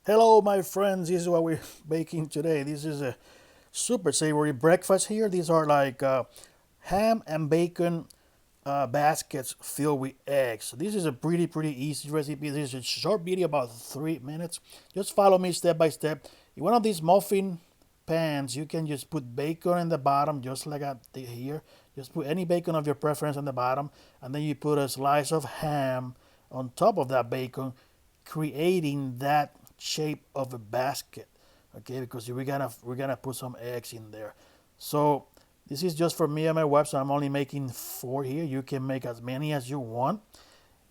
Hello, my friends. This is what we're baking today. This is a super savory breakfast here. These are like ham and bacon baskets filled with eggs. So this is a pretty easy recipe. This is a short video, about 3 minutes. Just follow me step by step. In one of these muffin pans, you can just put bacon in the bottom, just like I did here. Just put any bacon of your preference on the bottom, and then you put a slice of ham on top of that bacon, creating that shape of a basket. Okay, because we're gonna put some eggs in there. So this is just for me and my wife, so I'm only making 4 here. You can make as many as you want.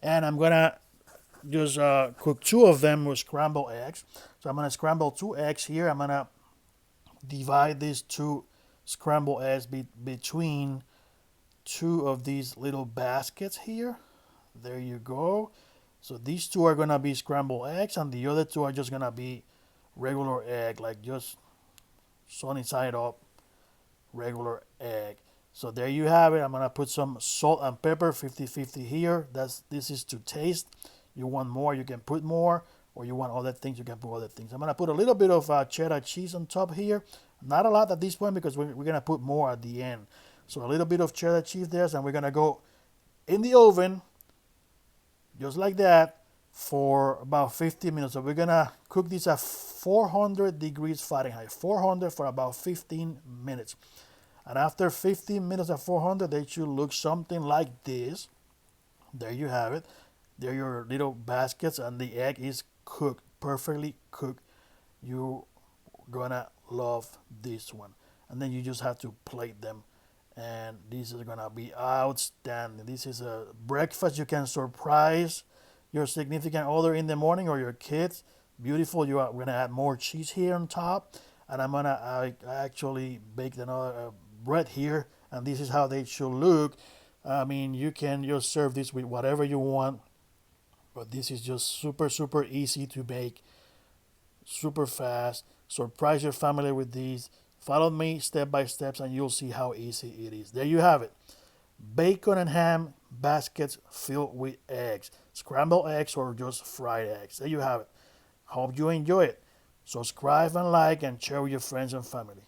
And I'm gonna just cook 2 of them with scrambled eggs. So I'm gonna scramble 2 eggs here. I'm gonna divide these 2 scrambled eggs between 2 of these little baskets here. There you go. So these 2 are gonna be scrambled eggs, and the other 2 are just gonna be regular egg, like just sunny side up regular egg. So there you have it. I'm gonna put some salt and pepper 50-50 here. This is to taste. You want more, you can put more, or you want other things, you can put other things. I'm gonna put a little bit of cheddar cheese on top here. Not a lot at this point because we're gonna put more at the end. So a little bit of cheddar cheese there, and we're gonna go in the oven just like that for about 15 minutes. So we're gonna cook this at 400 degrees Fahrenheit, 400 for about 15 minutes. And after 15 minutes at 400, they should look something like this. There you have it. There are your little baskets, and the egg is cooked, perfectly cooked. You're gonna love this one. And then you just have to plate them, and this is gonna be outstanding. This is a breakfast you can surprise your significant other in the morning, or your kids. Beautiful. You are gonna add more cheese here on top, and I actually baked another bread here, and this is how they should look. I mean, you can just serve this with whatever you want, but this is just super easy to make, super fast. Surprise your family with these. Follow me step by steps, and you'll see how easy it is. There you have it. Bacon and ham baskets filled with eggs, scrambled eggs or just fried eggs. There you have it. Hope you enjoy it. Subscribe and like and share with your friends and family.